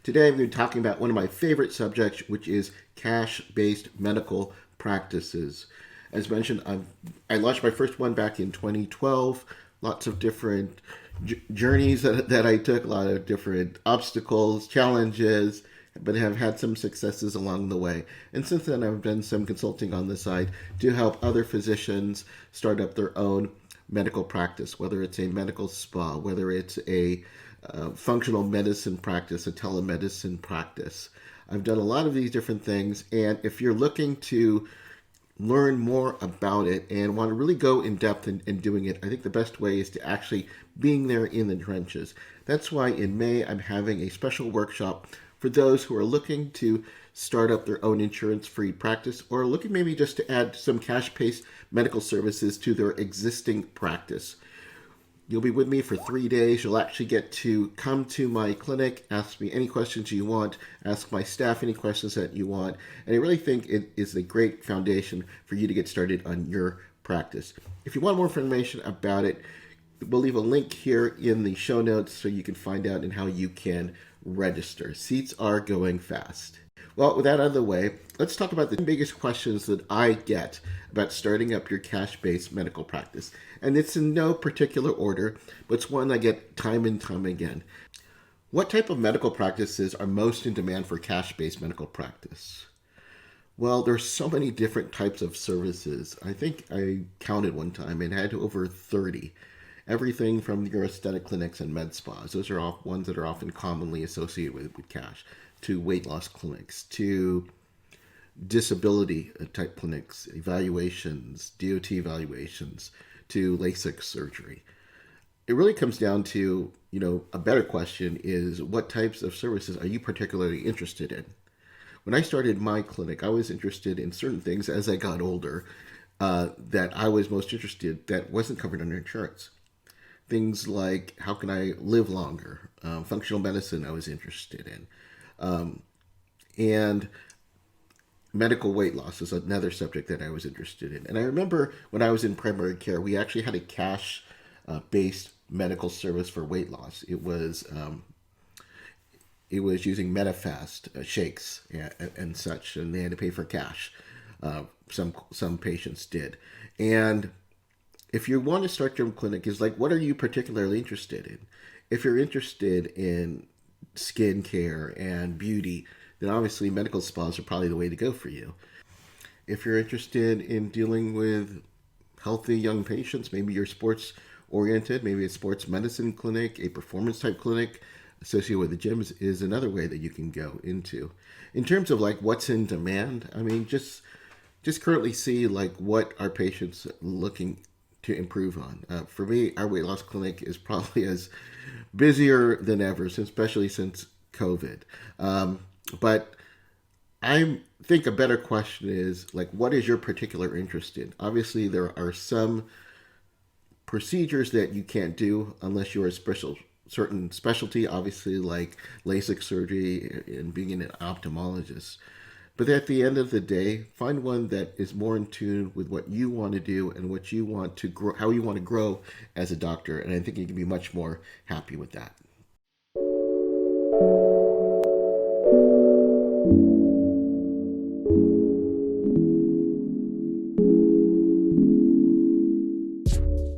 Today I'm going to be talking about one of my favorite subjects, which is cash-based medical practices. As mentioned, I launched my first one back in 2012. Lots of different journeys that I took, a lot of different obstacles, challenges, but have had some successes along the way. And since then, I've done some consulting on the side to help other physicians start up their own medical practice, whether it's a medical spa, whether it's a functional medicine practice, a telemedicine practice. I've done a lot of these different things, and if you're looking to learn more about it and want to really go in depth in doing it, I think the best way is to actually being there in the trenches. That's why in May I'm having a special workshop for those who are looking to start up their own insurance-free practice or looking maybe just to add some cash-based medical services to their existing practice. You'll be with me for 3 days. You'll actually get to come to my clinic, ask me any questions you want, ask my staff any questions that you want. And I really think it is a great foundation for you to get started on your practice. If you want more information about it, we'll leave a link here in the show notes so you can find out and how you can register. Seats are going fast. Well, with that out of the way, let's talk about the biggest questions that I get about starting up your cash-based medical practice. And it's in no particular order, but it's one I get time and time again. What type of medical practices are most in demand for cash-based medical practice? Well, there's so many different types of services. I think I counted one time and had over 30. Everything from your aesthetic clinics and med spas. Those are all ones that are often commonly associated with cash, to weight loss clinics, to disability type clinics, evaluations, DOT evaluations, to LASIK surgery. It really comes down to, a better question is what types of services are you particularly interested in? When I started my clinic, I was interested in certain things as I got older that I was most interested that wasn't covered under insurance. Things like how can I live longer? Functional medicine I was interested in. And medical weight loss is another subject that I was interested in. And I remember when I was in primary care, we actually had a cash-based medical service for weight loss. It was using Medifast shakes and such, and they had to pay for cash. Some patients did. And if you want to start your own clinic, is like, what are you particularly interested in? If you're interested in skin care and beauty, then obviously medical spas are probably the way to go for you. If you're interested in dealing with healthy young patients, maybe you're sports oriented, maybe a sports medicine clinic, a performance type clinic associated with the gyms is another way that you can go into. In terms of like what's in demand, I mean, just currently see like what are patients looking to improve on. For me, our weight loss clinic is probably as busier than ever, especially since COVID. But I think a better question is like, what is your particular interest in? Obviously, there are some procedures that you can't do unless you're a certain specialty, obviously like LASIK surgery and being an ophthalmologist. But at the end of the day, find one that is more in tune with what you want to do and what you want to grow, how you want to grow as a doctor. And I think you can be much more happy with that.